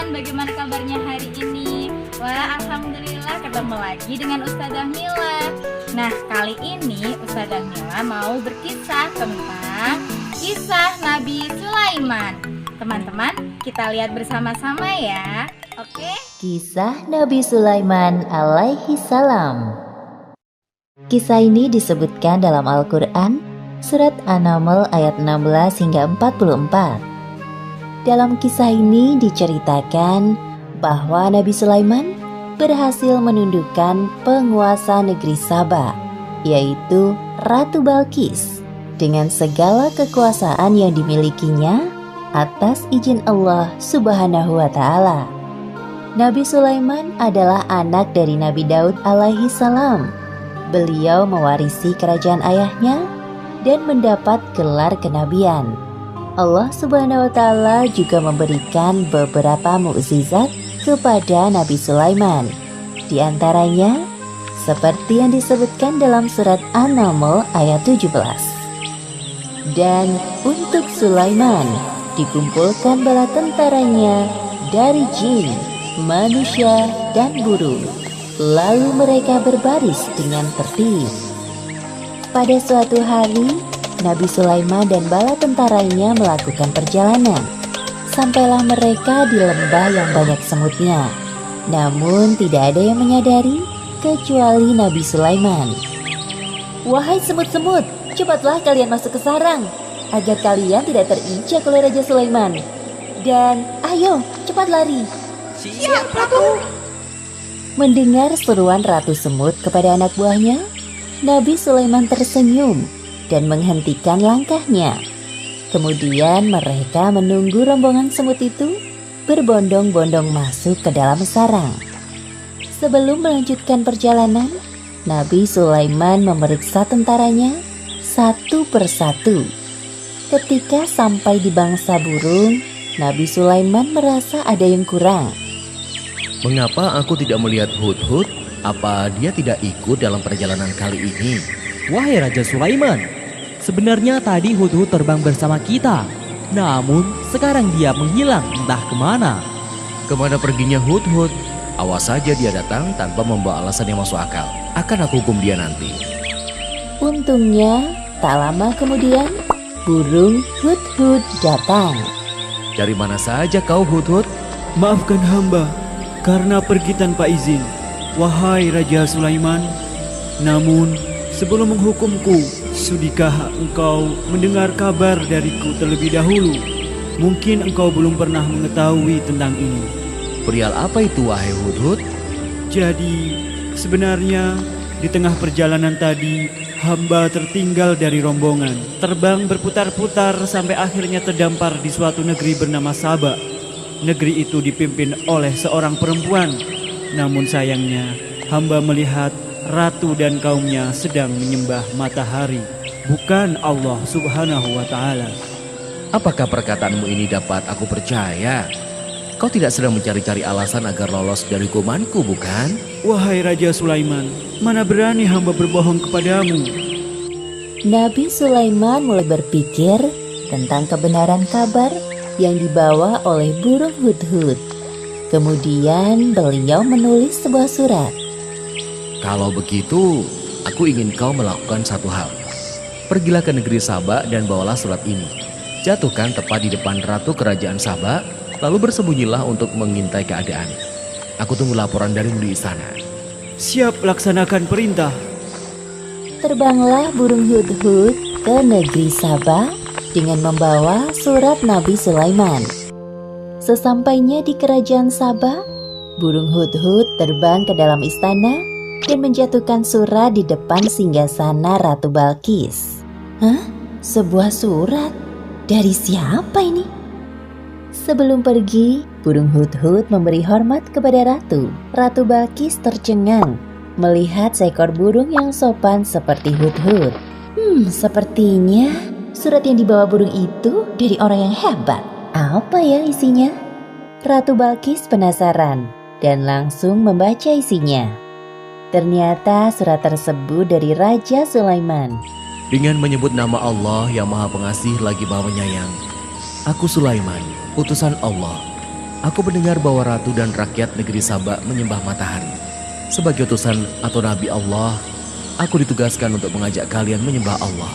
teman-teman, bagaimana kabarnya hari ini? Wah, alhamdulillah ketemu lagi dengan Ustazah Mila. Nah, kali ini Ustazah Mila mau berkisah tentang kisah Nabi Sulaiman. Teman-teman, kita lihat bersama-sama ya. Oke? Kisah Nabi Sulaiman alaihi salam. Kisah ini disebutkan dalam Al-Quran, surat An-Naml ayat 16 hingga 44. Dalam kisah ini diceritakan bahwa Nabi Sulaiman berhasil menundukkan penguasa negeri Saba, yaitu Ratu Balqis, dengan segala kekuasaan yang dimilikinya atas izin Allah Subhanahu wa Ta'ala. Nabi Sulaiman adalah anak dari Nabi Daud alaihi salam. Beliau mewarisi kerajaan ayahnya dan mendapat gelar kenabian. Allah Subhanahu wa Ta'ala juga memberikan beberapa mukjizat kepada Nabi Sulaiman. Di antaranya, seperti yang disebutkan dalam surat An-Naml ayat 17. Dan untuk Sulaiman dikumpulkan bala tentaranya dari jin, manusia, dan burung. Lalu mereka berbaris dengan tertib. Pada suatu hari, Nabi Sulaiman dan bala tentaranya melakukan perjalanan. Sampailah mereka di lembah yang banyak semutnya. Namun tidak ada yang menyadari kecuali Nabi Sulaiman. "Wahai semut-semut, cepatlah kalian masuk ke sarang, agar kalian tidak terinjak oleh Raja Sulaiman. Dan ayo, cepat lari." "Siap, Ratu." Mendengar seruan Ratu Semut kepada anak buahnya, Nabi Sulaiman tersenyum dan menghentikan langkahnya. Kemudian mereka menunggu rombongan semut itu berbondong-bondong masuk ke dalam sarang. Sebelum melanjutkan perjalanan, Nabi Sulaiman memeriksa tentaranya satu persatu. Ketika sampai di bangsa burung, Nabi Sulaiman merasa ada yang kurang. "Mengapa aku tidak melihat Hudhud? Apa dia tidak ikut dalam perjalanan kali ini?" "Wahai Raja Sulaiman, sebenarnya tadi Hudhud terbang bersama kita. Namun sekarang dia menghilang entah kemana." "Kemana perginya Hudhud? Awas saja dia datang tanpa membawa alasan yang masuk akal. Akan aku hukum dia nanti." Untungnya, tak lama kemudian, burung Hudhud datang. "Dari mana saja kau Hudhud?" "Maafkan hamba karena pergi tanpa izin, wahai Raja Sulaiman. Namun, sebelum menghukumku, sudikah engkau mendengar kabar dariku terlebih dahulu? Mungkin engkau belum pernah mengetahui tentang ini." "Perihal apa itu wahai Hudhud?" "Jadi, sebenarnya di tengah perjalanan tadi, hamba tertinggal dari rombongan. Terbang berputar-putar sampai akhirnya terdampar di suatu negeri bernama Saba. Negeri itu dipimpin oleh seorang perempuan. Namun sayangnya, hamba melihat ratu dan kaumnya sedang menyembah matahari, bukan Allah Subhanahu wa Ta'ala." "Apakah perkataanmu ini dapat aku percaya? Kau tidak sedang mencari-cari alasan agar lolos dari hukumanku, bukan?" "Wahai Raja Sulaiman, mana berani hamba berbohong kepadamu." Nabi Sulaiman mulai berpikir tentang kebenaran kabar yang dibawa oleh burung Hudhud. Kemudian beliau menulis sebuah surat. "Kalau begitu, aku ingin kau melakukan satu hal. Pergilah ke negeri Saba dan bawalah surat ini. Jatuhkan tepat di depan ratu kerajaan Saba, lalu bersembunyilah untuk mengintai keadaan. Aku tunggu laporan darimu di istana." "Siap, laksanakan perintah." Terbanglah burung Hudhud ke negeri Saba dengan membawa surat Nabi Sulaiman. Sesampainya di kerajaan Saba, burung Hudhud terbang ke dalam istana dan menjatuhkan surat di depan singgasana Ratu Balqis. "Hah? Sebuah surat? Dari siapa ini?" Sebelum pergi, burung Hudhud memberi hormat kepada ratu. Ratu Balqis tercengang melihat seekor burung yang sopan seperti Hudhud. Sepertinya surat yang dibawa burung itu dari orang yang hebat. Apa ya isinya? Ratu Balqis penasaran dan langsung membaca isinya. Ternyata surat tersebut dari Raja Sulaiman. "Dengan menyebut nama Allah yang Maha Pengasih lagi Maha Penyayang, aku Sulaiman, utusan Allah, aku mendengar bahwa ratu dan rakyat negeri Saba menyembah matahari. Sebagai utusan atau nabi Allah, aku ditugaskan untuk mengajak kalian menyembah Allah.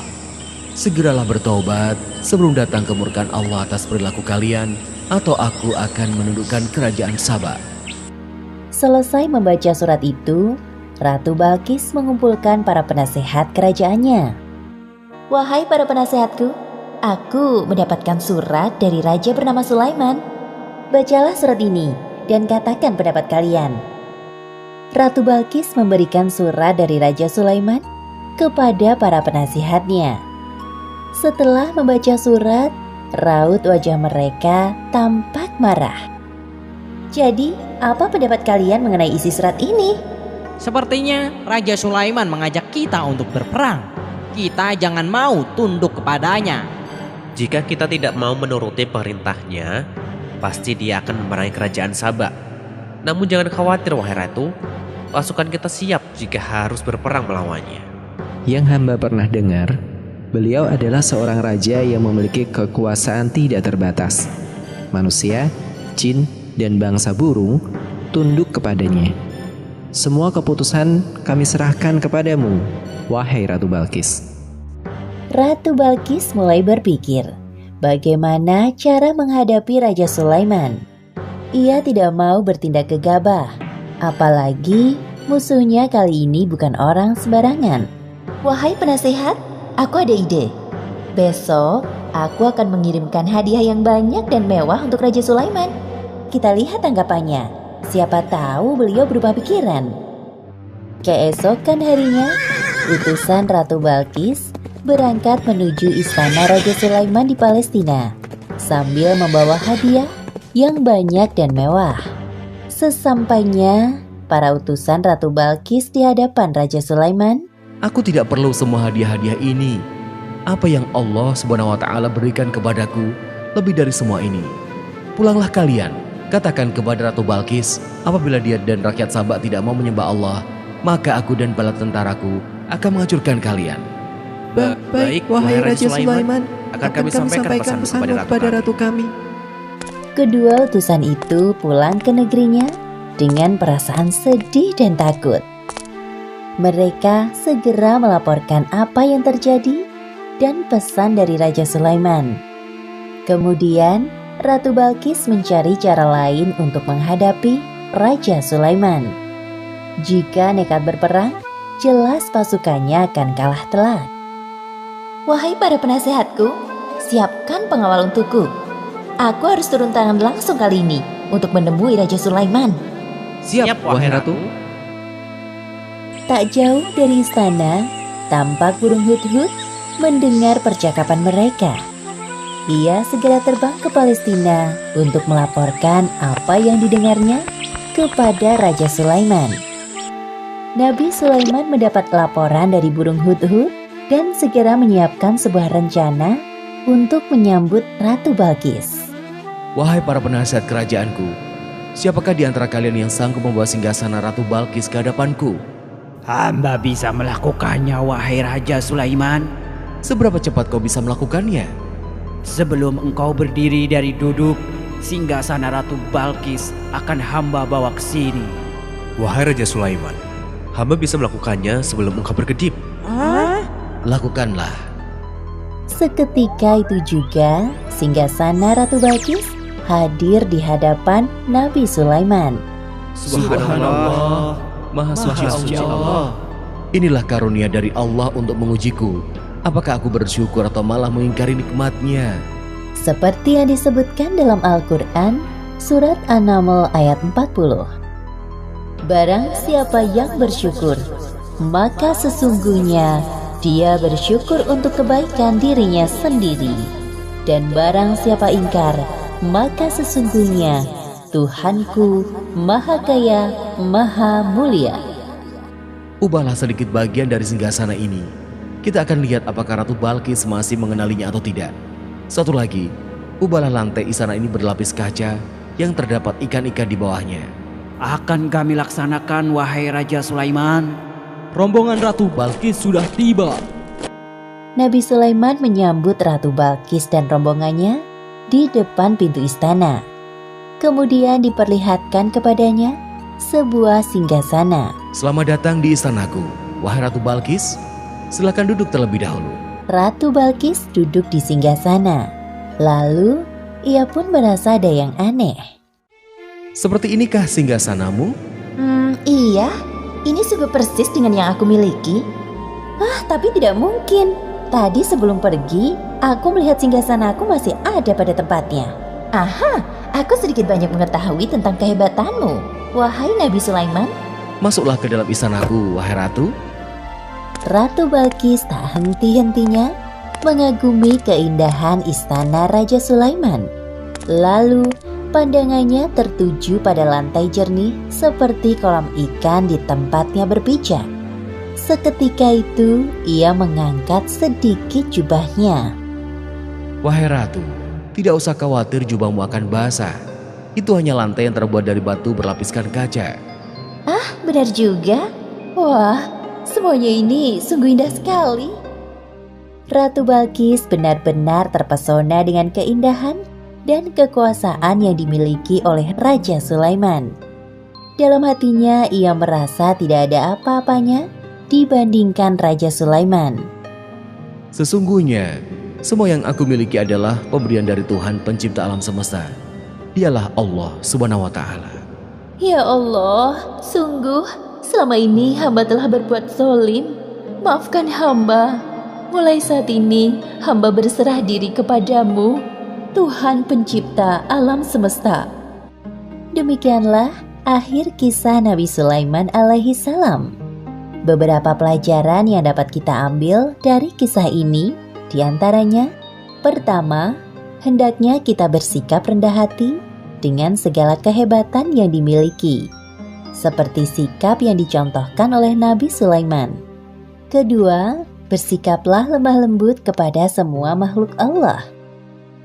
Segeralah bertobat sebelum datang kemurkaan Allah atas perilaku kalian, atau aku akan menundukkan kerajaan Saba. Selesai membaca surat itu, Ratu Balkis mengumpulkan para penasehat kerajaannya. Wahai para penasehatku, aku mendapatkan surat dari raja bernama Sulaiman. Bacalah surat ini dan katakan pendapat kalian. Ratu Balkis memberikan surat dari Raja Sulaiman kepada para penasihatnya. Setelah membaca surat, raut wajah mereka tampak marah. Jadi, apa pendapat kalian mengenai isi surat ini? Sepertinya Raja Sulaiman mengajak kita untuk berperang. Kita jangan mau tunduk kepadanya. Jika kita tidak mau menuruti perintahnya, pasti dia akan memerangi kerajaan Saba. Namun jangan khawatir wahai ratu, pasukan kita siap jika harus berperang melawannya. Yang hamba pernah dengar, beliau adalah seorang raja yang memiliki kekuasaan tidak terbatas. Manusia, jin, dan bangsa burung tunduk kepadanya. Semua keputusan kami serahkan kepadamu, wahai Ratu Balkis. Ratu Balkis mulai berpikir bagaimana cara menghadapi Raja Sulaiman. Ia tidak mau bertindak gegabah, apalagi musuhnya kali ini bukan orang sembarangan. Wahai penasehat, aku ada ide. Besok aku akan mengirimkan hadiah yang banyak dan mewah untuk Raja Sulaiman. Kita lihat tanggapannya. Siapa tahu beliau berubah pikiran. Keesokan harinya, utusan Ratu Balkis berangkat menuju istana Raja Sulaiman di Palestina sambil membawa hadiah yang banyak dan mewah. Sesampainya para utusan Ratu Balkis di hadapan Raja Sulaiman, Aku tidak perlu semua hadiah-hadiah ini. Apa yang Allah SWT berikan kepadaku lebih dari semua ini. Pulanglah kalian, katakan kepada Ratu Balkis, apabila dia dan rakyat Saba tidak mau menyembah Allah, maka aku dan bala tentaraku akan menghancurkan kalian. Baik, wahai Raja Sulaiman, akan kami sampaikan pesanmu kepada ratu kami. kedua utusan itu pulang ke negerinya dengan perasaan sedih dan takut. Mereka segera melaporkan apa yang terjadi dan pesan dari Raja Sulaiman. Kemudian, Ratu Balkis mencari cara lain untuk menghadapi Raja Sulaiman. Jika nekat berperang, jelas pasukannya akan kalah telak. Wahai para penasehatku, siapkan pengawal untukku. Aku harus turun tangan langsung kali ini untuk menemui Raja Sulaiman. Siap, wahai ratu. Tak jauh dari istana, tampak burung hut-hut mendengar percakapan mereka. Ia segera terbang ke Palestina untuk melaporkan apa yang didengarnya kepada Raja Sulaiman. Nabi Sulaiman mendapat laporan dari burung hut-hut dan segera menyiapkan sebuah rencana untuk menyambut Ratu Balkis. Wahai para penasihat kerajaanku, siapakah di antara kalian yang sanggup membawa singgasana Ratu Balkis ke hadapanku? Hamba bisa melakukannya, wahai Raja Sulaiman. Seberapa cepat kau bisa melakukannya? Sebelum engkau berdiri dari duduk, singgasana Ratu Balkis akan hamba bawa ke sini. Wahai Raja Sulaiman, hamba bisa melakukannya sebelum engkau berkedip. Lakukanlah. Seketika itu juga, singgasana Ratu Balkis hadir di hadapan Nabi Sulaiman. Subhanallah, Maha Suci Allah. Inilah karunia dari Allah untuk mengujiku. Apakah aku bersyukur atau malah mengingkari nikmatnya? Seperti yang disebutkan dalam Al-Quran, surat An-Naml ayat 40. Barang siapa yang bersyukur, maka sesungguhnya dia bersyukur untuk kebaikan dirinya sendiri. Dan barang siapa ingkar, maka sesungguhnya Tuhanku Maha Kaya, Maha Mulia. Ubahlah sedikit bagian dari singgasana ini. Kita akan lihat apakah Ratu Balkis masih mengenalinya atau tidak. Satu lagi, ubahlah lantai istana ini berlapis kaca yang terdapat ikan-ikan di bawahnya. Akan kami laksanakan, wahai Raja Sulaiman. Rombongan Ratu Balkis sudah tiba. Nabi Sulaiman menyambut Ratu Balkis dan rombongannya di depan pintu istana. Kemudian diperlihatkan kepadanya sebuah singgasana. Selamat datang di istanaku, wahai Ratu Balkis. Silakan duduk terlebih dahulu. Ratu Balkis duduk di singgasana. Lalu ia pun merasa ada yang aneh. Seperti inikah singgasanamu? Iya, ini sungguh persis dengan yang aku miliki. Tapi tidak mungkin. Tadi sebelum pergi, aku melihat singgasanaku masih ada pada tempatnya. Aha, aku sedikit banyak mengetahui tentang kehebatanmu, wahai Nabi Sulaiman. Masuklah ke dalam istanaku, wahai Ratu. Ratu Balkis tak henti-hentinya mengagumi keindahan istana Raja Sulaiman. Lalu pandangannya tertuju pada lantai jernih seperti kolam ikan di tempatnya berpijak. Seketika itu ia mengangkat sedikit jubahnya. Wahai Ratu, tidak usah khawatir jubahmu akan basah. Itu hanya lantai yang terbuat dari batu berlapiskan kaca. Benar juga. Wah, semuanya ini sungguh indah sekali. Ratu Balkis benar-benar terpesona dengan keindahan dan kekuasaan yang dimiliki oleh Raja Sulaiman. Dalam hatinya ia merasa tidak ada apa-apanya dibandingkan Raja Sulaiman. Sesungguhnya, semua yang aku miliki adalah pemberian dari Tuhan pencipta alam semesta. Dialah Allah Subhanahu wa Ta'ala. Ya Allah, sungguh selama ini hamba telah berbuat zalim. Maafkan hamba. Mulai saat ini hamba berserah diri kepadamu, Tuhan pencipta alam semesta. Demikianlah akhir kisah Nabi Sulaiman alaihi salam. Beberapa pelajaran yang dapat kita ambil dari kisah ini diantaranya, pertama, hendaknya kita bersikap rendah hati dengan segala kehebatan yang dimiliki, seperti sikap yang dicontohkan oleh Nabi Sulaiman. Kedua, bersikaplah lemah lembut kepada semua makhluk Allah.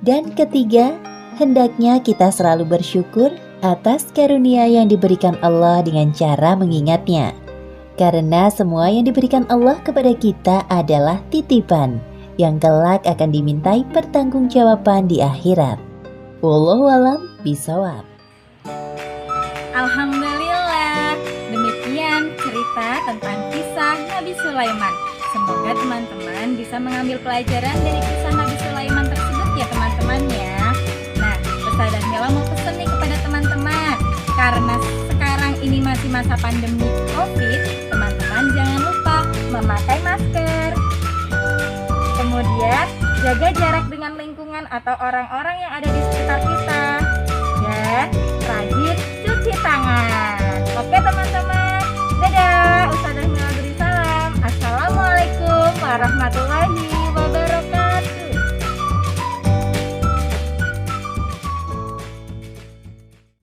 Dan ketiga, hendaknya kita selalu bersyukur atas karunia yang diberikan Allah dengan cara mengingatnya. Karena semua yang diberikan Allah kepada kita adalah titipan yang kelak akan dimintai pertanggungjawaban di akhirat. Wallahualam bishawab. Alhamdulillah, demikian cerita tentang kisah Nabi Sulaiman. Semoga teman-teman bisa mengambil pelajaran dari kisah Nabi Sulaiman tersebut ya teman-teman ya. Nah, Ustazah Mila mau pesen nih kepada teman-teman. Karena sekarang ini masih masa pandemi COVID, teman-teman jangan lupa memakai masker. Kemudian jaga jarak dengan lingkungan atau orang-orang yang ada di sekitar kita. Dan rajin cuci tangan. Oke teman-teman. Dadah. Ustazah Mila beri salam. Assalamualaikum warahmatullahi